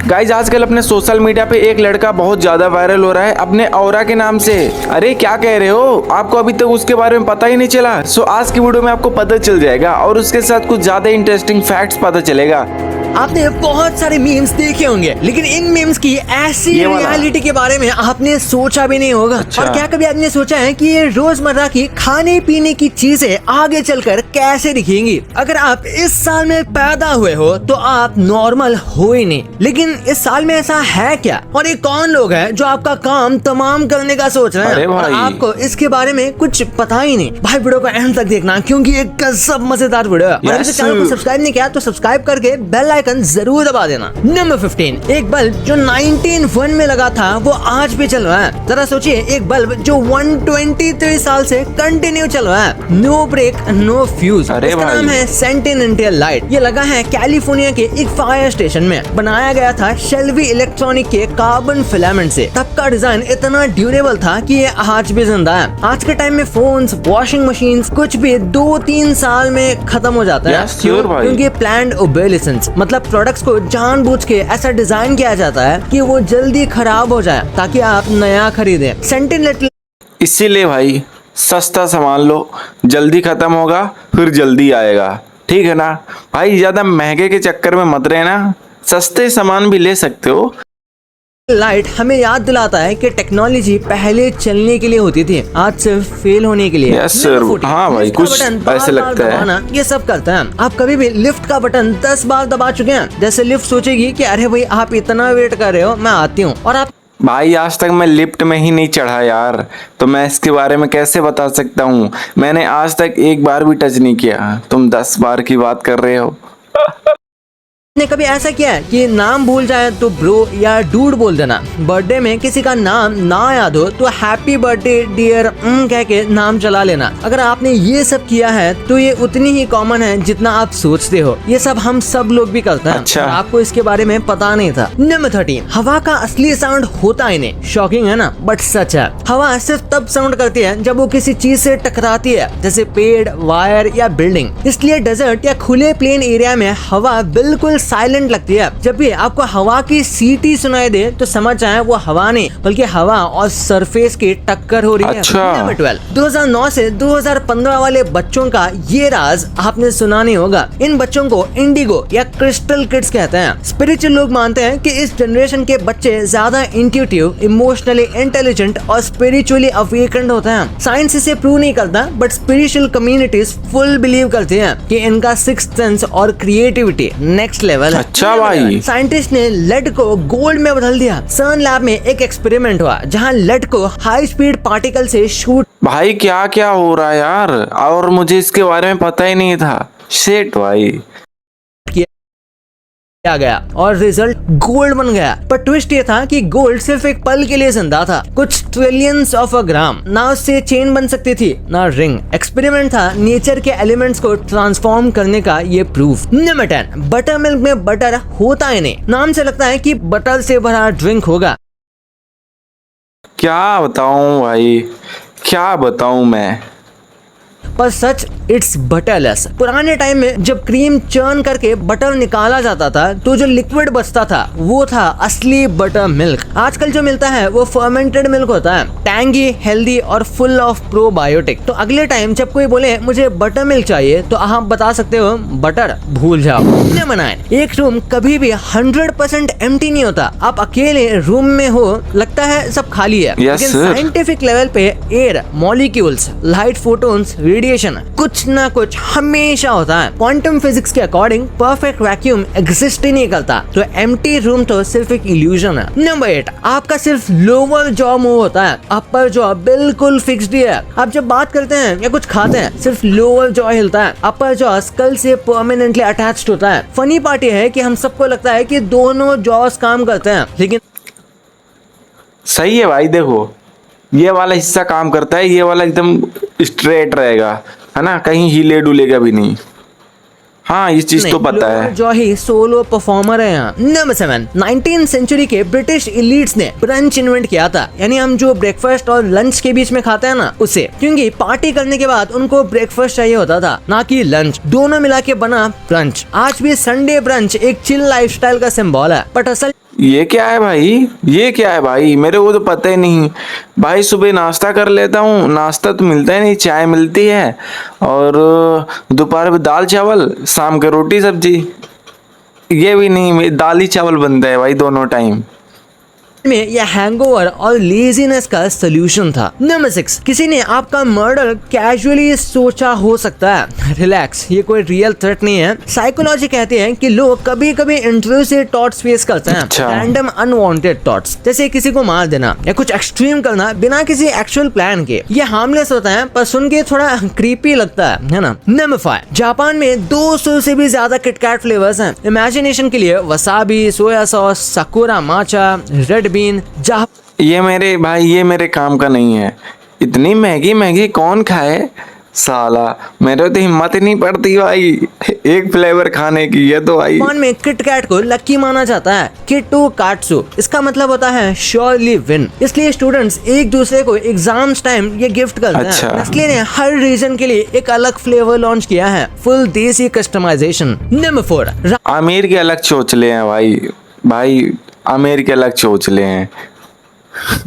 Guys आजकल अपने social media पे एक लड़का बहुत ज्यादा वायरल हो रहा है अपने ऑरा के नाम से। अरे क्या कह रहे हो, आपको अभी तक उसके बारे में पता ही नहीं चला? सो आज की वीडियो में आपको पता चल जाएगा और उसके साथ कुछ ज्यादा इंटरेस्टिंग फैक्ट्स पता चलेगा। आपने बहुत सारे मीम्स देखे होंगे, लेकिन इन मीम्स की ऐसी रियलिटी के बारे में आपने सोचा भी नहीं होगा। अच्छा। और क्या कभी आपने सोचा है कि ये रोजमर्रा की खाने पीने की चीजें आगे चलकर कैसे दिखेंगी? अगर आप इस साल में पैदा हुए हो तो आप नॉर्मल हो ही नहीं, लेकिन इस साल में ऐसा है क्या? और ये कौन लोग हैं जो आपका काम तमाम करने का सोच रहे हैं और आपको इसके बारे में कुछ पता ही नहीं? भाई वीडियो को एंड तक देखना, क्योंकि एक गजब मजेदार वीडियो है। और चैनल को सब्सक्राइब नहीं किया तो सब्सक्राइब करके बेल आइकन जरूर दबा देना। नंबर 15, एक बल्ब जो 1901 में लगा था वो आज भी चल रहा है। जरा सोचिए, एक बल्ब जो 123 साल से कंटिन्यू चल रहा है, नो ब्रेक नो फ्यूज। इसका नाम है सेंटिनेंटल लाइट। ये लगा है कैलिफोर्निया के एक फायर स्टेशन में। बनाया गया था शेल्वी इलेक्ट्रॉनिक के कार्बन फिलामेंट से। तब का डिजाइन इतना ड्यूरेबल था कि ये आज भी जिंदा है। आज के टाइम में फोन्स, वॉशिंग मशीन कुछ भी 2-3 साल में खत्म हो जाता है, क्योंकि प्लान्ड ओबेलिसेंस, मतलब प्रोडक्ट्स को जानबूझ के ऐसा डिजाइन किया जाता है कि वो जल्दी खराब हो जाए ताकि आप नया खरीदें। सेंटिनेंटल इसीलिए भाई सस्ता सामान लो, जल्दी खत्म होगा फिर जल्दी आएगा, ठीक है ना भाई? ज्यादा महंगे के चक्कर में मत रहना, सस्ते सामान भी ले सकते हो। लाइट हमें याद दिलाता है कि टेक्नोलॉजी पहले चलने के लिए होती थी, आज सिर्फ फेल होने के लिए। यस सर, हाँ भाई कुछ ऐसे लगता है। ये सब करता है। आप कभी भी लिफ्ट का बटन 10 बार दबा चुके हैं? जैसे लिफ्ट सोचेगी कि अरे भाई आप इतना वेट कर रहे हो, मैं आती हूँ। और आप भाई आज तक मैं लिफ्ट में ही नहीं चढ़ा यार, तो मैं इसके बारे में कैसे बता सकता हूँ? मैंने आज तक एक बार भी टच नहीं किया, तुम 10 बार की बात कर रहे हो। ने कभी ऐसा किया है कि नाम भूल जाए तो ब्रो या डूड बोल देना? बर्थडे में किसी का नाम ना याद हो तो हैप्पी बर्थडे डियर कह के नाम चला लेना। अगर आपने ये सब किया है तो ये उतनी ही कॉमन है जितना आप सोचते हो। ये सब हम सब लोग भी करते हैं। अच्छा। आपको इसके बारे में पता नहीं था। नंबर 13, हवा का असली साउंड होता ही नहीं। शॉकिंग है ना, बट सच है। हवा सिर्फ तब साउंड करती है जब वो किसी चीज से टकराती है, जैसे पेड़, वायर या बिल्डिंग। इसलिए डेजर्ट या खुले प्लेन एरिया में हवा बिल्कुल साइलेंट लगती है। जब भी आपको हवा की सीटी सुनाई दे तो समझ जाए वो हवा नहीं बल्कि हवा और सरफेस की टक्कर हो रही है। नंबर 12, 2009 से 2015 वाले बच्चों का ये राज आपने सुना नहीं होगा। इन बच्चों को इंडिगो या क्रिस्टल किड्स कहते हैं। स्पिरिचुअल लोग मानते हैं कि इस जनरेशन के बच्चे ज्यादा इंट्यूटिव, इमोशनली इंटेलिजेंट और स्पिरिचुअली अवेकेंड होते हैं। साइंस इसे प्रूव नहीं करता, but spiritual communities full believe करती हैं कि इनका सिक्स्थ सेंस और क्रिएटिविटी नेक्स्ट लेवल। अच्छा भाई, साइंटिस्ट ने लेड को गोल्ड में बदल दिया। सर्न लैब में एक एक्सपेरिमेंट हुआ जहां लेड को हाई स्पीड पार्टिकल से शूट। भाई क्या क्या हो रहा है यार, और मुझे इसके बारे में पता ही नहीं था। शिट भाई, किया गया और रिजल्ट गोल्ड बन गया। पर ट्विस्ट ये था कि गोल्ड सिर्फ एक पल के लिए जिंदा था, कुछ ट्रिलियंस ऑफ अ ग्राम। ना उससे चेन बन सकती थी ना रिंग। एक्सपेरिमेंट था नेचर के एलिमेंट्स को ट्रांसफॉर्म करने का ये प्रूफ। नंबर 10, बटर मिल्क में बटर होता ही नहीं। नाम से लगता है कि बटर से भरा ड्रिंक होगा। क्या बताऊं भाई, क्या बताऊं मैं, पर सच इट्स बटरलेस। पुराने टाइम में जब क्रीम चर्न करके बटर निकाला जाता था तो जो लिक्विड बचता था वो था असली बटर मिल्क। आजकल जो मिलता है वो फर्मेंटेड मिल्क होता है, टैंगी, हेल्दी और फुल ऑफ प्रोबायोटिक। तो अगले टाइम जब कोई बोले मुझे बटर मिल्क चाहिए तो आप बता सकते हो बटर भूल जाओ। नंबर 9, एक रूम कभी भी 100% एम्प्टी नहीं होता। आप अकेले रूम में हो, लगता है सब खाली है, लेकिन साइंटिफिक लेवल पे air, molecules, light, photons, radiation, कुछ ना कुछ हमेशा होता है। क्वांटम फिजिक्स के अकॉर्डिंग परफेक्ट वैक्यूम एग्जिस्ट ही नहीं करता, तो एम्प्टी रूम तो सिर्फ एक इल्यूजन है। नंबर 8, आपका सिर्फ लोअर जॉ मूव होता है, अपर जॉ बिल्कुल फिक्स्ड है। आप जब बात करते हैं या कुछ खाते हैं सिर्फ लोअर जॉ हिलता है, अपर जॉ स्कल से परमानेंटली अटैच्ड होता है। फनी पार्ट ये है कि हम सबको लगता है कि दोनों जॉस काम करते हैं, लेकिन सही है भाई। देखो ये वाला हिस्सा काम करता है, ये वाला एकदम स्ट्रेट रहेगा, है ना, कहीं हिले डुलेगा भी नहीं। हाँ ये चीज तो पता है। जो ही सोलो परफॉर्मर है यहाँ। नंबर 7, 19th सेंचुरी के ब्रिटिश इलीट्स ने ब्रंच इन्वेंट किया था, यानी हम जो ब्रेकफास्ट और लंच के बीच में खाते हैं ना उसे, क्योंकि पार्टी करने के बाद उनको ब्रेकफास्ट चाहिए होता था ना कि लंच। दोनों मिला के बना ब्रंच। आज भी संडे ब्रंच एक चिल लाइफस्टाइल का सिंबल है, बट असल ये क्या है भाई, ये क्या है भाई, मेरे को तो पता ही नहीं भाई। सुबह नाश्ता कर लेता हूँ, नाश्ता तो मिलता ही नहीं, चाय मिलती है और दोपहर में दाल चावल, शाम को रोटी सब्जी। ये भी नहीं, दाल ही चावल बनता है भाई दोनों टाइम। में यह हैंगओवर और लेजीनेस का सोल्यूशन था। नंबर 6, किसी ने आपका मर्डर कैजुअली सोचा हो सकता है। रिलैक्स, ये कोई रियल थ्रेट नहीं है। साइकोलॉजी कहते हैं कि लोग कभी कभी इंट्रूसिव थॉट्स फेस करते हैं, अच्छा। रैंडम अनवांटेड थॉट्स, जैसे किसी को मार देना या कुछ एक्सट्रीम करना बिना किसी एक्चुअल प्लान के। ये हार्मलेस होता है पर सुन के थोड़ा क्रीपी लगता है ना। नंबर 5, जापान में 200 से भी ज्यादा किटकैट फ्लेवर्स हैं। इमेजिनेशन के लिए wasabi, soya sauce, साकुरा matcha, red been, ये मेरे भाई, ये मेरे काम का नहीं है। इतनी महंगी महंगी कौन खाए साला, मेरे तो हिम्मत ही नहीं पड़ती भाई एक फ्लेवर खाने की। ये तो भाई जापान में किटकैट को लकी माना जाता है। किटू काट्सु, इसका मतलब होता है श्योरली विन। इसलिए स्टूडेंट्स एक दूसरे को एग्जाम्स टाइम ये गिफ्ट करते अच्छा। हैं। नेस्ले ने हर रीजन के लिए एक अलग फ्लेवर लॉन्च किया है, फुल देसी कस्टमाइजेशन। नंबर 4, आमिर के अलग चोचले हैं भाई, भाई आमिर के अलग चोचले हैं।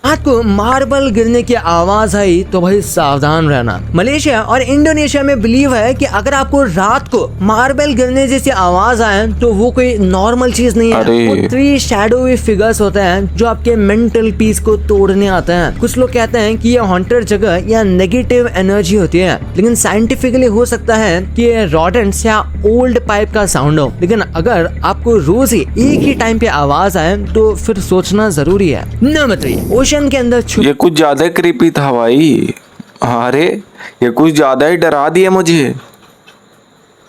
रात को मार्बल गिरने की आवाज आई तो भाई सावधान रहना। मलेशिया और इंडोनेशिया में बिलीव है कि अगर आपको रात को मार्बल गिरने जैसी आवाज आए तो वो कोई नॉर्मल चीज नहीं है। वो 3 शैडोवी फिगर्स होते हैं जो आपके मेंटल पीस को तोड़ने आते हैं। कुछ लोग कहते हैं कि ये हॉन्टेड जगह या नेगेटिव एनर्जी होती है, लेकिन साइंटिफिकली हो सकता है कि ये रॉडेंट्स या ओल्ड पाइप का साउंड हो। लेकिन अगर आपको रोज ही एक ही टाइम पे आवाज आए तो फिर सोचना जरूरी है। नंबर 3, ओशन के अंदर ये कुछ ज्यादा क्रीपी था भाई। अरे ये कुछ ज्यादा ही डरा दिया मुझे।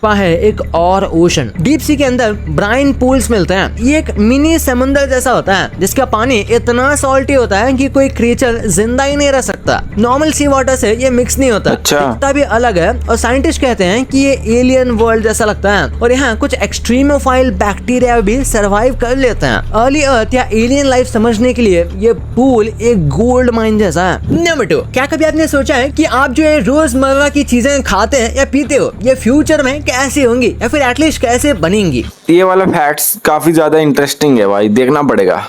है एक और ओशन। डीप सी के अंदर ब्राइन पूल्स मिलते हैं। ये एक मिनी समुंदर जैसा होता है जिसका पानी इतना सॉल्टी होता है कि कोई क्रिएचर जिंदा ही नहीं रह सकता। नॉर्मल सी वाटर से ये मिक्स नहीं होता। अच्छा। दिखता भी अलग है और साइंटिस्ट कहते हैं कि ये एलियन वर्ल्ड जैसा लगता है और यहाँ कुछ एक्सट्रीमोफाइल बैक्टीरिया भी सर्वाइव कर लेते हैं। अर्ली अर्थ या एलियन लाइफ समझने के लिए ये पूल एक गोल्ड माइन जैसा है। नंबर 2, क्या कभी आपने सोचा है कि आप जो है रोजमर्रा की चीजें खाते हैं या पीते हो ये फ्यूचर में कैसे होंगी या फिर एटलीस्ट कैसे बनेंगी? ये वाला फैक्ट्स काफी ज्यादा इंटरेस्टिंग है भाई, देखना पड़ेगा।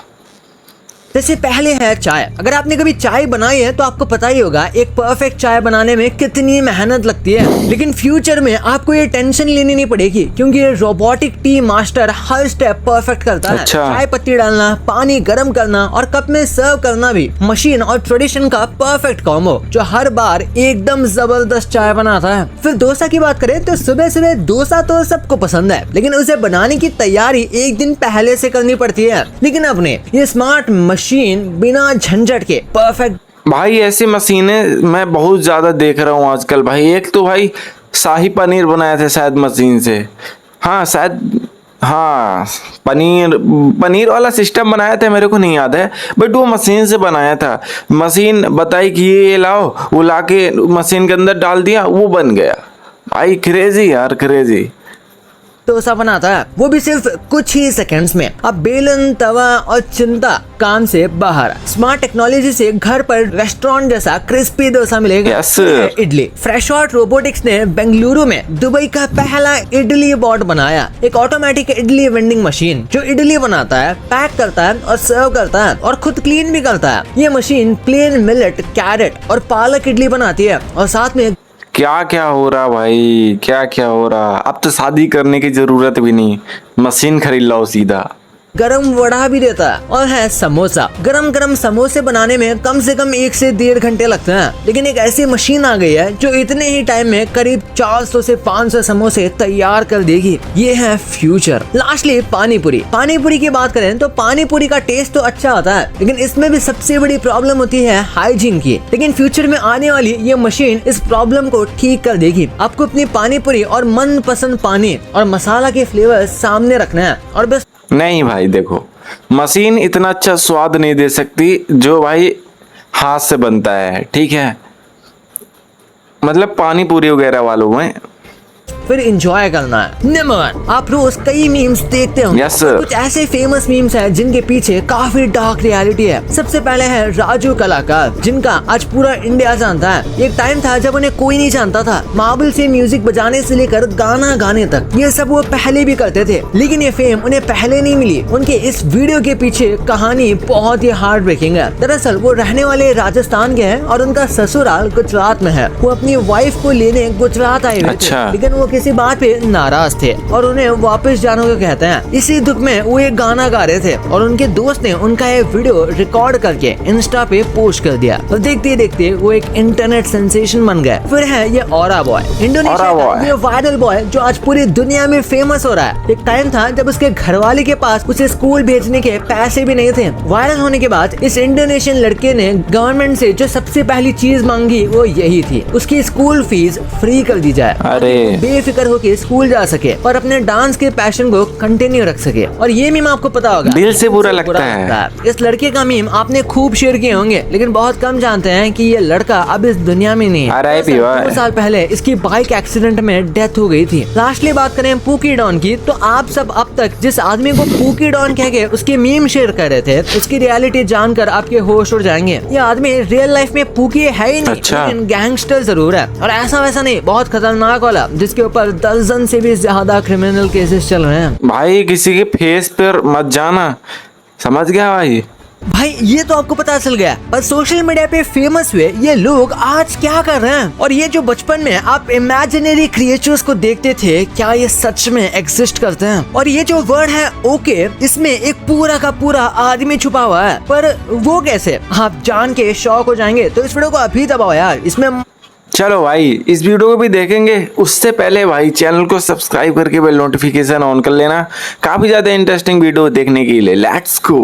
जैसे पहले है चाय। अगर आपने कभी चाय बनाई है तो आपको पता ही होगा एक परफेक्ट चाय बनाने में कितनी मेहनत लगती है। लेकिन फ्यूचर में आपको ये टेंशन लेनी नहीं पड़ेगी क्योंकि ये रोबोटिक टी मास्टर हर स्टेप परफेक्ट करता है। अच्छा। चाय पत्ती डालना, पानी गर्म करना और कप में सर्व करना भी मशीन और ट्रेडिशन का परफेक्ट कॉम्बो जो हर बार एकदम जबरदस्त चाय बनाता है। फिर डोसा की बात करें तो सुबह सुबह डोसा तो सबको पसंद है, लेकिन उसे बनाने की तैयारी एक दिन पहले से करनी पड़ती है। लेकिन अपने ये स्मार्ट मशीन बिना झंझट के परफेक्ट। भाई ऐसी मशीनें मैं बहुत ज्यादा देख रहा हूँ आजकल भाई। एक तो भाई शाही पनीर बनाए थे शायद मशीन से, हाँ शायद, हाँ पनीर वाला सिस्टम बनाया था, मेरे को नहीं याद है, बट वो मशीन से बनाया था। मशीन बताई कि ये लाओ, वो लाके मशीन के अंदर डाल दिया, वो बन गया। भाई क्रेजी यार, क्रेजी। डोसा बनाता है वो भी सिर्फ कुछ ही सेकंड्स में। अब बेलन, तवा और चिंता काम से बाहर। स्मार्ट टेक्नोलॉजी से घर पर रेस्टोरेंट जैसा क्रिस्पी डोसा मिलेगा। Yes. इडली। फ्रेशॉट रोबोटिक्स ने बेंगलुरु में दुबई का पहला इडली बॉट बनाया। एक ऑटोमेटिक इडली वेंडिंग मशीन जो इडली बनाता है, पैक करता है और सर्व करता है और खुद क्लीन भी करता है। ये मशीन प्लेन मिलेट, कैरेट और पालक इडली बनाती है और साथ में क्या क्या हो रहा भाई, क्या क्या हो रहा। अब तो शादी करने की जरूरत भी नहीं, मशीन खरीद लो सीधा। गरम वड़ा भी देता है। और है समोसा। गरम गरम समोसे बनाने में कम से कम 1 से 1.5 घंटे लगते हैं, लेकिन एक ऐसी मशीन आ गई है जो इतने ही टाइम में करीब 400 से 500 समोसे तैयार कर देगी। ये है फ्यूचर। लास्टली पानीपुरी। पानीपुरी की बात करें तो पानीपुरी का टेस्ट तो अच्छा होता है, लेकिन इसमें भी सबसे बड़ी प्रॉब्लम होती है हाइजीन की। लेकिन फ्यूचर में आने वाली ये मशीन इस प्रॉब्लम को ठीक कर देगी। आपको अपनी पानीपुरी और मनपसंद पानी और मसाला के फ्लेवर सामने रखना है और बस। नहीं भाई देखो, मशीन इतना अच्छा स्वाद नहीं दे सकती जो भाई हाथ से बनता है, ठीक है, मतलब पानी पूरी वगैरह वालों में। फिर एंजॉय करना है। नंबर 1, आप रोज कई मीम्स देखते होंगे। Yes, sir. कुछ ऐसे फेमस मीम्स हैं जिनके पीछे काफी डार्क रियलिटी है। सबसे पहले है राजू कलाकार, जिनका आज पूरा इंडिया जानता है। एक टाइम था जब उन्हें कोई नहीं जानता था। मार्बल से म्यूजिक बजाने से लेकर गाना गाने तक ये सब वो पहले भी करते थे, लेकिन ये फेम उन्हें पहले नहीं मिली। उनके इस वीडियो के पीछे कहानी बहुत ही हार्ट ब्रेकिंग है। दरअसल वो रहने वाले राजस्थान के हैं और उनका ससुराल गुजरात में है। वो अपनी वाइफ को लेने गुजरात आए हुए अच्छा। थे, लेकिन वो किसी बात पे नाराज थे और उन्हें वापस जाने को कहते हैं। इसी दुख में वो एक गाना गा रहे थे और उनके दोस्त ने उनका ये वीडियो रिकॉर्ड करके इंस्टा पे पोस्ट कर दिया और देखते देखते वो एक इंटरनेट सेंसेशन बन गए। फिर है ये औरा बॉय, इंडोनेशिया का ये वायरल बॉय जो आज पूरी दुनिया में फेमस हो रहा है। एक टाइम था जब उसके घरवाले के पास उसे स्कूल भेजने के पैसे भी नहीं थे। वायरल होने के बाद इस इंडोनेशियन लड़के ने गवर्नमेंट से जो सबसे पहली चीज मांगी वो यही थी, उसकी स्कूल फीस फ्री कर दी जाए। अरे बेफिक्र होके स्कूल जा सके और अपने डांस के पैशन को कंटिन्यू रख सके। और ये मीम आपको पता होगा, दिल से बुरा लगता है। इस लड़के का मीम आपने खूब शेयर किए होंगे, लेकिन बहुत कम जानते हैं कि ये लड़का अब इस दुनिया में नहीं है। RIP 2 साल पहले इसकी बाइक एक्सीडेंट में डेथ हो गई थी। लास्टली बात करें पूकी डॉन की, तो आप सब अब तक जिस आदमी को पूकी डॉन कह के उसके मीम शेयर कर रहे थे, उसकी रियलिटी जानकर आपके होश उड़ जाएंगे। ये आदमी रियल लाइफ में पूकी है ही नहीं, अच्छा। लेकिन गैंगस्टर जरूर है। और ऐसा वैसा नहीं, बहुत खतरनाक वाला, जिसके ऊपर दर्जन से भी ज्यादा क्रिमिनल केसेस चल रहे हैं। भाई किसी के फेस पर मत जाना, समझ गया भाई ये तो आपको पता चल गया, पर सोशल मीडिया पे फेमस हुए ये लोग आज क्या कर रहे हैं? और ये जो बचपन में आप इमेजिनरी क्रिएचर्स को देखते थे, क्या ये सच में एग्जिस्ट करते हैं? और ये जो वर्ड है ओके, इसमें एक पूरा का पूरा आदमी छुपा हुआ है, पर वो कैसे? आप जान के शॉक हो जाएंगे, तो इस वीडियो को अभी दबाओ यार। इसमें चलो भाई इस वीडियो को भी देखेंगे, उससे पहले भाई चैनल को सब्सक्राइब करके बेल नोटिफिकेशन ऑन कर लेना। काफी ज्यादा इंटरेस्टिंग वीडियो देखने के लिए लेट्स गो।